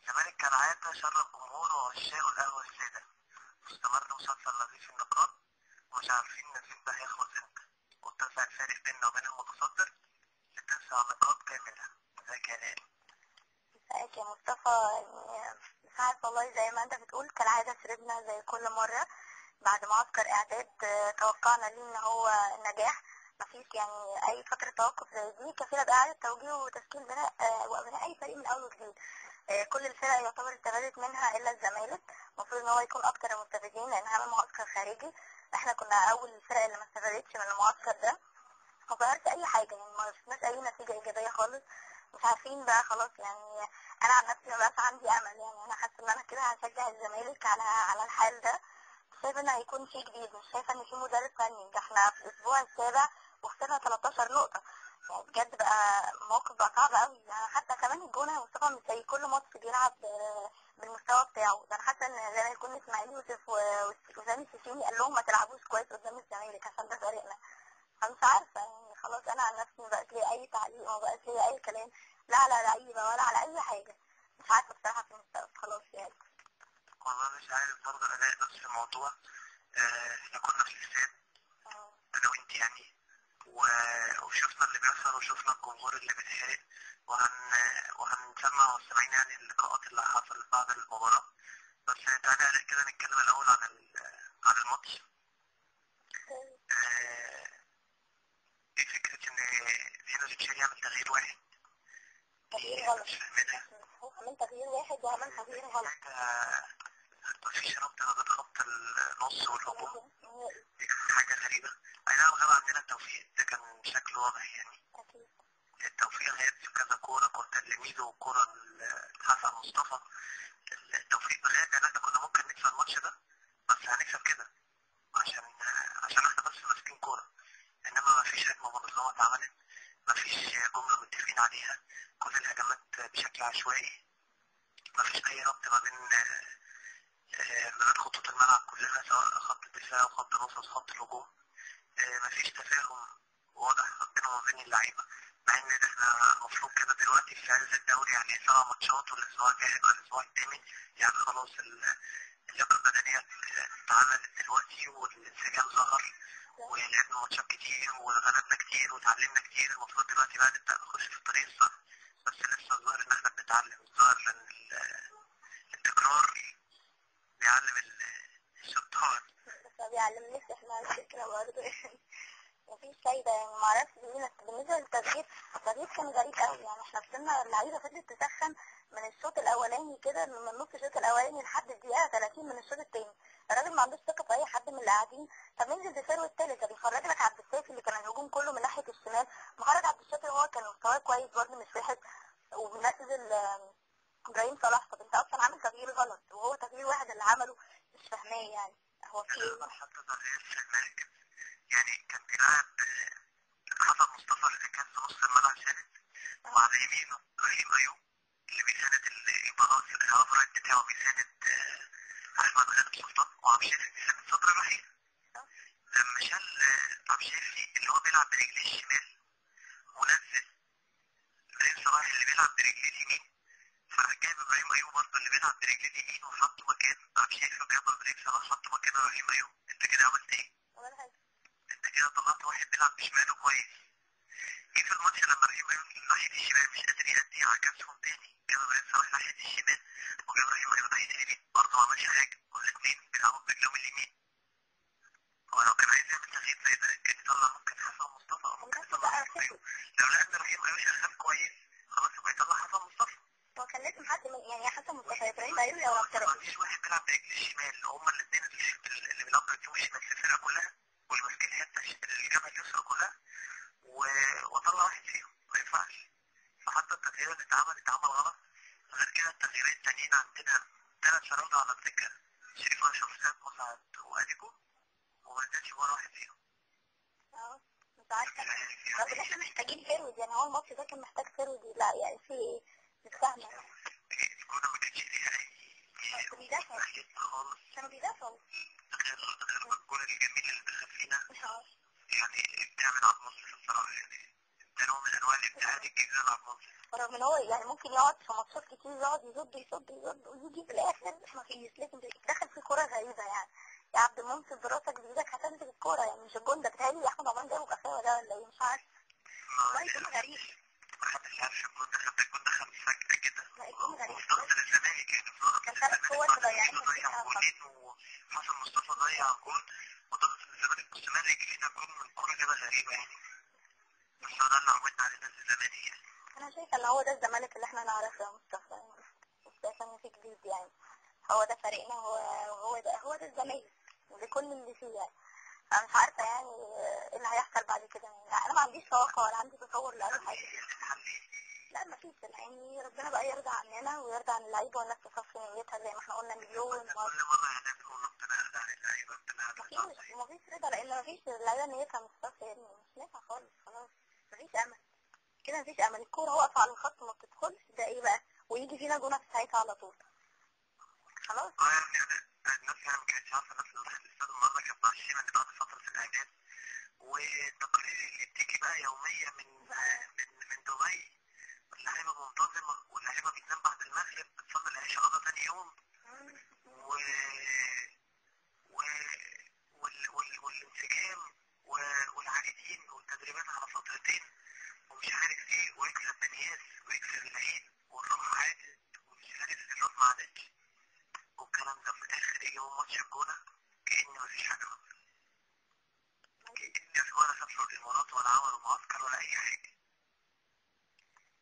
الزمالك كالعادة شرف جمهوره وعشاقه القهوة السادة، واستمر مسلسل نظيف النقاط ومش عارفين النزيف ده هيخلص امتى، واتسع الفارق بيننا وبين المتصدر ل9 نقاط كاملة. ازيك يا ليل؟ ازيك يا مصطفى؟ مش عارفة والله، زي ما انت بتقول كالعادة شربنا زي كل مرة بعد معسكر اعداد. توقعنا ليه ان هو النجاح، مفيش يعني اي فترة توقف زي دي كفيلة بإعادة توجيه وتشكيل بناء وبناء اي فريق من اول وجديد. كل الفرق يعتبر استفادت منها الا الزمالك، المفروض ان هو يكون اكتر المستفيدين لان عمل معسكر خارجي. احنا كنا اول الفرق اللي ما استفادتش من المعسكر ده، ما ظهرش اي حاجة، يعني ما شفناش اي نتيجة ايجابية خالص. مش عارفين بقى خلاص، يعني انا عن نفسي ما بقاش عندي امل، يعني انا حاسة ان انا كده هشجع الزمالك على الحال ده. شايفه ان هيكون في جديد، مش شايفه ان في مدرب فني. ده احنا في الاسبوع السابع وخسرنا 13 نقطه، يعني بجد بقى موقف بقى صعب قوي. يعني حتى كمان الجون يا مصطفى مش زي كل ماتش بيلعب بالمستوى بتاعه ده. انا حاسه ان زي ما يكون اسماعيل يوسف وسامي السيسيني قال لهم ما تلعبوش كويس قدام الزمالك عشان ده فريقنا. انا مش عارفه، يعني خلاص انا عن نفسي ما بقاش لي اي تعليق وما بقاش لي اي كلام، لا على لعيبه ولا على اي حاجه. مش عارفه بصراحه في المستقبل خلاص يعني. والله مش عارف برضه الأداء بس في الموضوع. احنا كنا في الاستاد أنا وأنت يعني، وشفنا اللي بيحصل وشفنا الجمهور اللي بيتحرق، وهنسمع والسامعين يعني اللقاءات اللي حصلت بعد المباراة. بس تعالى كده نتكلم الأول عن الماتش. ايه فكرة إن هنا الشيء يعمل تغيير واحد؟ تغيير غلط. مش فاهمينها. هو عمل تغيير واحد وعمل تغيير غلط. مفيش ربط ما بين خط النص والهجوم، دي كانت حاجة غريبة. أي نعم غاب عندنا التوفيق، ده كان بشكل واضح يعني. أكيد. التوفيق غاب في كذا كورة، كورة لميدو وكورة لحسن مصطفى. التوفيق غاب، يعني احنا كنا ممكن نكسب الماتش ده، بس هنكسب كده عشان احنا بس ماسكين كورة. إنما مفيش هجمة منظمة اتعملت، مفيش جملة متفقين عليها، كل الهجمات بشكل عشوائي، مفيش أي ربط ما بين خطوط الملعب كلها، سواء خط الدفاع وخط النص وخط الهجوم. مفيش تفاهم واضح بينهم وبين اللعيبة، مع ان احنا المفروض كده دلوقتي في عز الدوري، يعني 7 ماتشات والاسبوع الجاي هيبقى الاسبوع الثامن، يعني خلاص اللياقة البدنية اتعملت دلوقتي والانسجام ظهر، ولعبنا ماتشات كتير وغلبنا كتير وتعلمنا كتير. المفروض دلوقتي بقى نبدأ نخش في الطريق الصح، بس لسه الظاهر ان احنا بنتعلم، الظاهر ان التكرار بيعلم الشطار. بس ما بيعلمنيش احنا على فكرة برضه يعني مفيش فايدة، يعني معرفش بالنسبة للتغيير. التغيير كان غريب قوي، يعني احنا وصلنا اللعيبة فضلت تسخن من الشوط الأولاني كده، من نص الشوط الأولاني لحد الدقيقة 30 من الشوط التاني. الراجل ما عندوش ثقة في أي حد من اللي قاعدين. طب ننزل بالفرق التالت، طب يخرج لك عبد السيف اللي كان الهجوم كله من ناحية الشمال، مخرج عبد الشافي هو كان مستواه كويس برضه مش وحش، ومنزل ابراهيم صلاح. طب انت اصلا عامل تغيير غلط، وهو تغيير واحد اللي عمله، مش فاهماه يعني هو في ايه. حتى تغيير في المراكز، يعني كان بيلعب حسن مصطفى اللي كان في نص الملعب ساند، وعلى يمينه ابراهيم ايوب اللي بيساند البلاط الافراد بتاعه، بيساند احمد غالب سلطان، وعبد الشافي بيساند صدر رحيل. لما شال عبد الشافي اللي هو بيلعب برجله الشمال ونزل ابراهيم صلاح اللي بيلعب برجله اليمين، فراح جايب ابراهيم ايوب برضه اللي بيلعب برجله اليمين وحطه مكان عبد الشافي، وجاب ابراهيم صلاح حطه مكان ابراهيم ايوب. انت كده عملت ايه؟ انت كده طلعت واحد بيلعب بشماله كويس. جه في الماتش لما ابراهيم ايوب ناحيه الشمال مش قادر يأدي، عكسهم تاني، جاب ابراهيم صلاح ناحيه الشمال وجاب ابراهيم ايوب ناحيه اليمين، برضه ما عملش حاجه، والاثنين بيلعبوا برجلهم اليمين. هو لو كان عايز يعمل تغيير زي ده كان يطلع ممكن حسن مصطفى او ممكن يطلع ابراهيم ايوب. لو لقى ان ابراهيم ايوب شغال كويس خلاص يبقى يطلع حسن مصطفى. هو كان لازم حد يعني حسن مصطفى ابراهيم ايوب او اكتر. مفيش واحد بيلعب برجل الشمال، هما الاثنين اللي بيلعبوا برجلهم الشمال في الفرقه كلها، واللي ماسكين الحته الجبهه اليسرى كلها، واطلع واحد فيهم، ما ينفعش. فحتى التغيير اللي اتعمل غلط. غير كده التغييرين التانيين عندنا 3 شرايط على الدكة، شريف اشرف حسام مسعد واديكو، وما نزلش ولا واحد فيهم. مش عارفة. طب احنا محتاجين فيرود، يعني هو الماتش ده كان محتاج فيرود، لا يعني في ايه؟ مش فاهمة. الكورة ما كانتش ليها اي بيدافعوا خالص، كانوا بيدافعوا غير الجول الجميل اللي دخل فينا. يعني ابداع من عبد الناصر الصراحة، يعني ده نوع من انواع الابداع اللي بيجي من عبد الناصر. رغم ان هو يعني ممكن يقعد في ماتشات كتير يقعد يصد ويجي في الاخر ما فيش، لكن دخل في كورة غريبة يعني. يا عبد المنصف براسك بايدك هتمسك الكورة، يعني مش الجون ده بتهيألي احمد عمان جابه كفاية ده ولا ايه؟ مش عارف. والله جون غريب. محدش عارف الجون دخل فجأة كده. لا الجون غريب. وفي ضغط الزمالك يعني كان 3 كور ضايعين جولين، وحسن مصطفى ضيع جول، وضغط الزمالك والزمالك يجي فينا جول من كورة كده غريبة يعني. بس هو ده اللي عودنا عليه نادي الزمالك يعني. انا شايفه ان هو ده الزمالك اللي احنا نعرفه يا مصطفى، يعني مش شايفه ان في جديد يعني. هو ده فريقنا، هو ده الزمالك بكل اللي فيه يعني. انا مش عارفه يعني ايه اللي هيحصل بعد كده، يعني انا ما عنديش توقع ولا عندي تصور لاي حاجه. لا ما فيش، يعني ربنا بقى يرضى عننا ويرضى عن اللعيبه والناس تصفي نيتها زي ما احنا قلنا مليون كل مرة يعني بنقول ربنا يرضى عن اللعيبة، ربنا يرضى عن اللعيبة. ما فيش رضا، لان ما فيش اللعيبه نيتها مش صافيه يعني، مش نافع خالص، خلاص ما فيش امل كده، مفيش امل. الكوره واقفه على الخط ما بتدخلش، ده ايه بقى؟ ويجي فينا جونه في ساعتها على طول خلاص. يعني الناس يعني ما كانتش عارفة، الناس اللي دخلت الاستاد النهارده كانت معشمة ان بعد فترة الاعداد والتقارير اللي بتيجي بقى يومية من دبي، واللعيبة منتظمة، واللعيبة بتنام بعد المغرب بتصلي العشاء غدا تاني يوم، و... و... والانسجام والعارفين والتدريبات على فترتين ومش عارف ايه، ويكسب بنياس ويكسب العين والروح عادت ومش عارف الروح ما عادتش، والكلام ده في الاخر يجيبوا ماتش الجونة كأن مفيش حاجة حصلت، كأن ولا سافروا الامارات ولا عملوا معسكر ولا اي حاجة.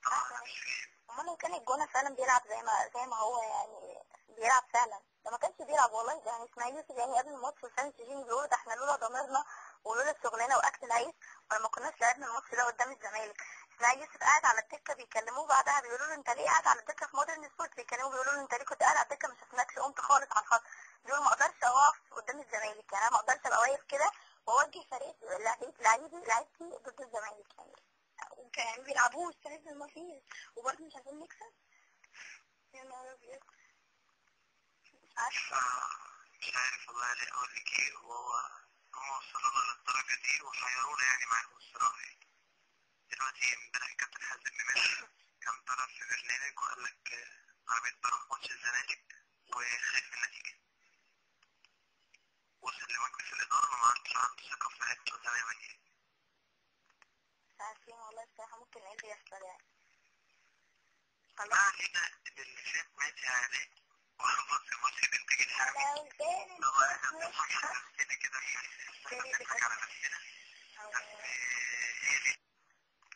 طبعا انا مش فاهم. امال لو كان الجونه فعلا بيلعب زي ما هو يعني بيلعب فعلا، ده ما كانش بيلعب والله. ده يعني اسماعيل يوسف يعني قبل الماتش وسام سجين بيقولوا ده احنا لولا ضميرنا ولولا الشغلانه واكل العيش ولا ما كناش لعبنا الماتش ده قدام الزمالك. اسماعيل يوسف قاعد على الدكه بيكلموه بعدها بيقولوا له انت ليه قاعد على الدكه في مودرن سبورت، بيكلموه بيقولوا له انت ليه كنت قاعد على الدكه ما شفناكش قمت خالص على الخط. بيقول ما اقدرش اقف قدام الزمالك، يعني انا ما اقدرش ابقى واقف كده واوجه فريق لعيبتي ضد الزمالك يعني. وكانوا بيلعبوه السنه ما فيش وبرضه مش عارفين نكسب. يا نهار ابيض. مش عارف والله اقول لك ايه. هم وصلونا للدرجة دي وحيرونا يعني معاهم الصراحة يعني. دلوقتي امبارح كابتن حازم امام كان طلع في برنامج وقال لك انا بقيت بروح ماتش الزمالك وخايف من النتيجة. وصل لمجلس الإدارة ما عنده ثقة في لعيبته تماما يعني. مش عارفين والله الصراحة ممكن ايه اللي يحصل يعني. ما علينا اللي فات ماشي عليه. وخلص ماتش الانتاج الحربي. هو احنا بنضحك على نفسنا كده، بنضحك على نفسنا.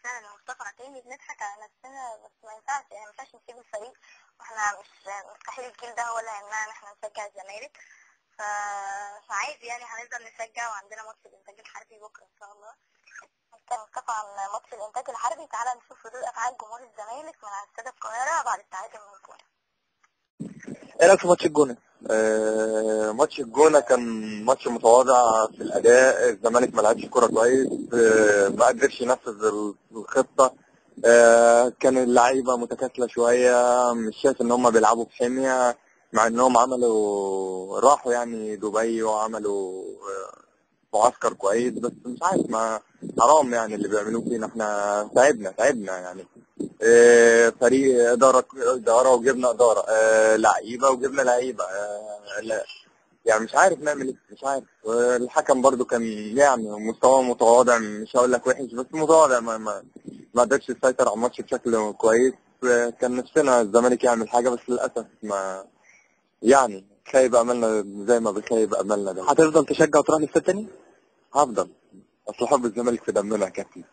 فعلا يا مصطفى تاني بنضحك على نفسنا، بس ما ينفعش يعني، ما ينفعش نسيب الفريق، واحنا مش مستحيل الجيل ده هو اللي هيمنعنا ان احنا نشجع الزمالك. فعادي يعني هنفضل نشجع، وعندنا ماتش الانتاج الحربي بكره ان شاء الله. مصطفى عن ماتش الانتاج الحربي، تعالى نشوف ردود افعال جمهور الزمالك من على استاد القاهره بعد التعادل من الجونه. ايه رايك في ماتش الجونه؟ ماتش الجونه كان ماتش متواضع في الاداء، الزمالك ما لعبش كوره كويس، ما قدرش ينفذ الخطه، كان اللعيبه متكاسله شويه، مش شايف ان هم بيلعبوا بحميه، مع انهم راحوا يعني دبي وعملوا معسكر كويس، بس مش عارف، ما حرام يعني اللي بيعملوه فينا، احنا تعبنا يعني. فريق إدارة وجبنا إدارة، لعيبة وجبنا لعيبة، لا يعني مش عارف نعمل ايه، مش عارف. الحكم برضو كان يعني مستواه متواضع، مش هقول لك وحش بس متواضع، ما قدرش يسيطر على الماتش بشكل كويس. كان نفسنا الزمالك يعمل حاجة بس للأسف ما يعني خايب أملنا زي ما بيخيب أملنا ده. هتفضل تشجع وتروح للفريق تاني؟ هفضل، أصل حب الزمالك في دمنا يا كابتن.